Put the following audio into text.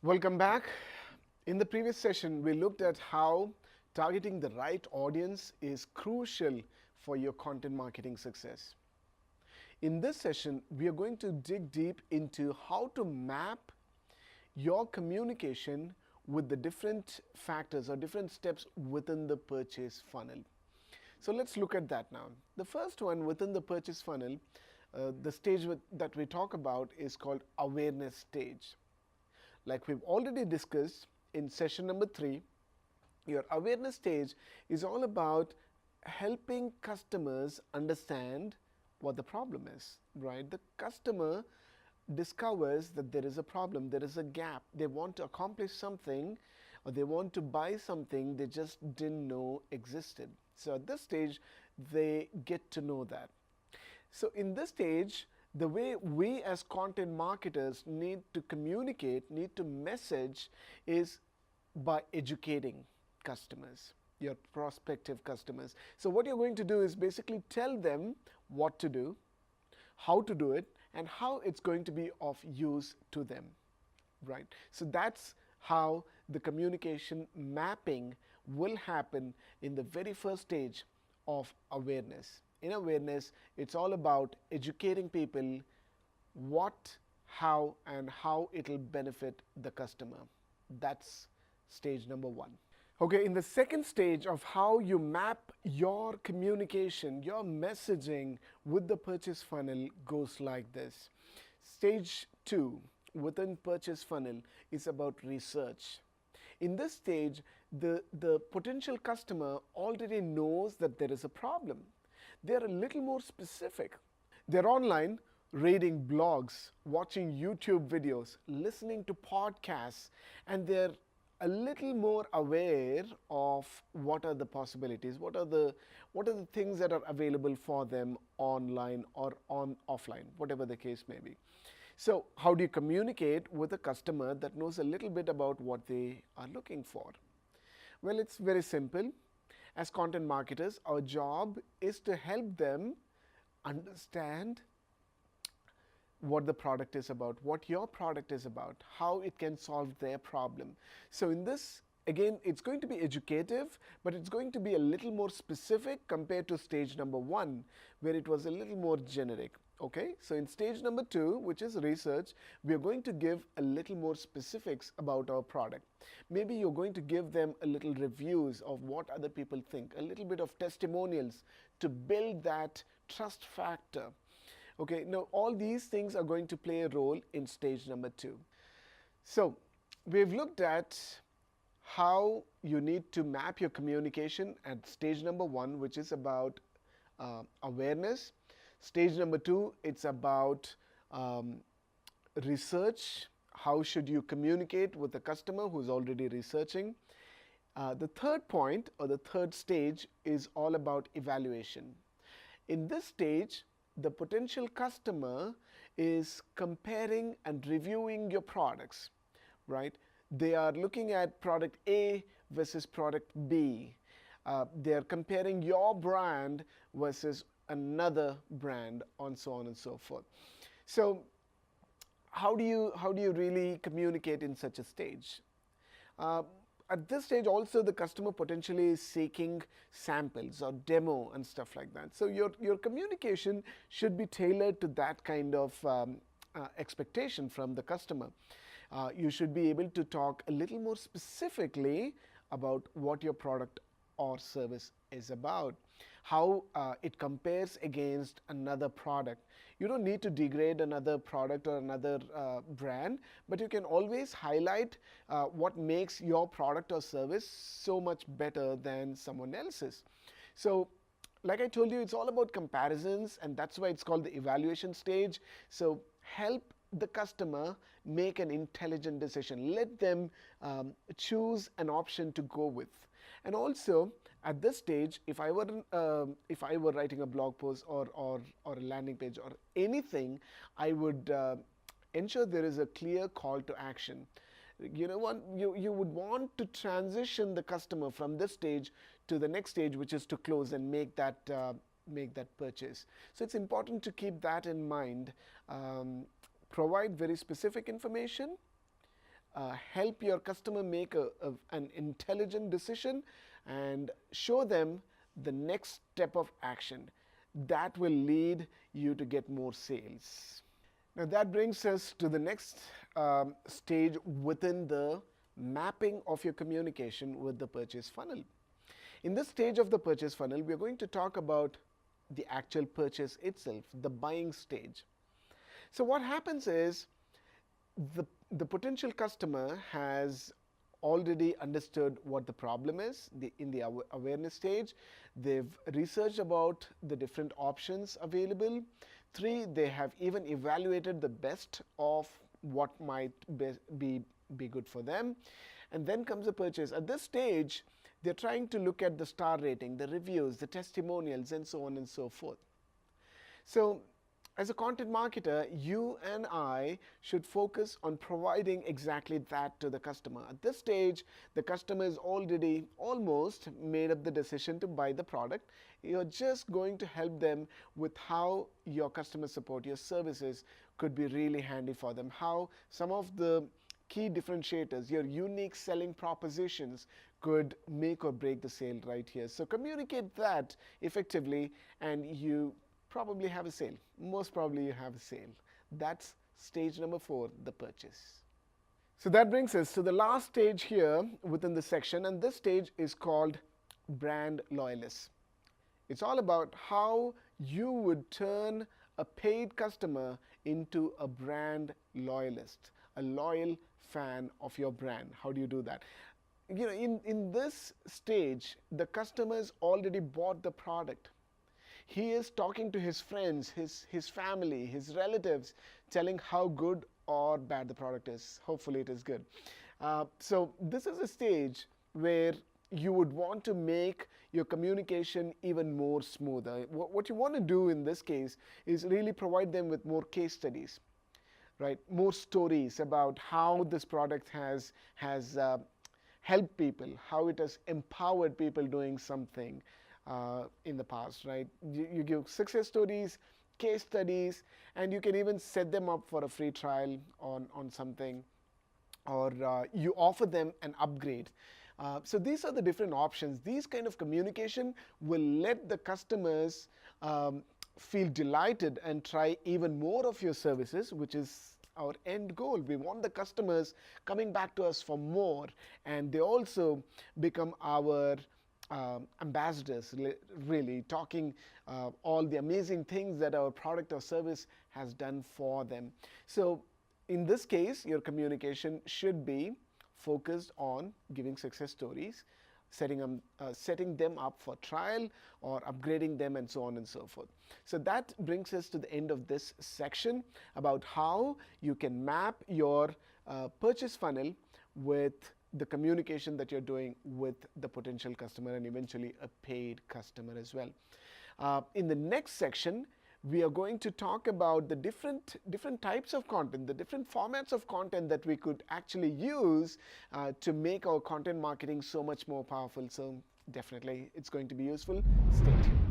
Welcome back. In the previous session, we looked at how targeting the right audience is crucial for your content marketing success. In this session, we are going to dig deep into how to map your communication with the different factors or different steps within the purchase funnel. So let's look at that now. The first one within the purchase funnel, the stage that we talk about is called awareness stage. Like we've already discussed in session number 3, your awareness stage is all about helping customers understand what the problem is, right? The customer discovers that there is a problem, there is a gap. They want to accomplish something or they want to buy something they just didn't know existed. So at this stage, they get to know that. So in this stage, the way we as content marketers need to communicate, need to message is by educating customers, your prospective customers. So what you're going to do is basically tell them what to do, how to do it, and how it's going to be of use to them, right? So that's how the communication mapping will happen in the very first stage of awareness. In awareness, it's all about educating people what, how, and how it'll benefit the customer. That's stage number 1. Okay, in the second stage of how you map your communication, your messaging with the purchase funnel goes like this. Stage 2 within purchase funnel is about research. In this stage, the potential customer already knows that there is a problem. They're a little more specific. They're online reading blogs, watching YouTube videos, listening to podcasts, and they're a little more aware of what are the possibilities, what are the things that are available for them online or offline, whatever the case may be. So how do you communicate with a customer that knows a little bit about what they are looking for? Well, it's very simple. As content marketers, our job is to help them understand what the product is about, what your product is about, how it can solve their problem. So in this, again, it's going to be educative, but it's going to be a little more specific compared to stage number 1, where it was a little more generic. Okay, so in stage number 2, which is research, we are going to give a little more specifics about our product. Maybe you're going to give them a little reviews of what other people think, a little bit of testimonials to build that trust factor. Okay, now all these things are going to play a role in stage number 2. So we've looked at how you need to map your communication at stage number 1, which is about awareness. Stage number 2, it's about research. How should you communicate with the customer who's already researching? The third point or the third stage is all about evaluation. In this stage, the potential customer is comparing and reviewing your products, right? They are looking at product A versus product B. They are comparing your brand versus another brand, and so on and so forth. So how do you really communicate in such a stage? At this stage also, the customer potentially is seeking samples or demo and stuff like that. So your communication should be tailored to that kind of expectation from the customer. You should be able to talk a little more specifically about what your product or service is about, how it compares against another product. You don't need to degrade another product or another brand, but you can always highlight what makes your product or service so much better than someone else's. So like I told you, it's all about comparisons, and that's why it's called the evaluation stage. So help the customer make an intelligent decision. Let them choose an option to go with. And also, at this stage, if I were writing a blog post or a landing page or anything, I would ensure there is a clear call to action. You know what, you would want to transition the customer from this stage to the next stage, which is to close and make that purchase. So it's important to keep that in mind. Provide very specific information, help your customer make an intelligent decision and show them the next step of action that will lead you to get more sales. Now that brings us to the next stage within the mapping of your communication with the purchase funnel. In this stage of the purchase funnel, we are going to talk about the actual purchase itself, the buying stage. So what happens is the potential customer has already understood what the problem is in the awareness stage. They've researched about the different options available. 3, they have even evaluated the best of what might be good for them. And then comes the purchase. At this stage, they're trying to look at the star rating, the reviews, the testimonials, and so on and so forth. So as a content marketer, you and I should focus on providing exactly that to the customer. At this stage, the customer is already almost made up the decision to buy the product. You're just going to help them with how your customer support, your services could be really handy for them, how some of the key differentiators, your unique selling propositions could make or break the sale right here. So communicate that effectively and you probably have a sale. Most probably you have a sale. That's stage number 4, the purchase. So that brings us to the last stage here within the section, and this stage is called brand loyalists. It's all about how you would turn a paid customer into a brand loyalist, a loyal fan of your brand. How do you do that? You know, in this stage, the customer's already bought the product. He is talking to his friends, his family, his relatives, telling how good or bad the product is. Hopefully it is good. So this is a stage where you would want to make your communication even more smoother. What you want to do in this case is really provide them with more case studies, right? More stories about how this product has helped people, how it has empowered people doing something in the past, right? You give success stories, case studies, and you can even set them up for a free trial on something, or you offer them an upgrade. So these are the different options. These kind of communication will let the customers feel delighted and try even more of your services, which is our end goal. We want the customers coming back to us for more, and they also become our ambassadors, really talking all the amazing things that our product or service has done for them. So in this case, your communication should be focused on giving success stories, setting them up for trial or upgrading them, and so on and so forth. So that brings us to the end of this section about how you can map your purchase funnel with the communication that you're doing with the potential customer and eventually a paid customer as well. In the next section, we are going to talk about the different types of content, the different formats of content that we could actually use to make our content marketing so much more powerful. So definitely it's going to be useful. Stay tuned.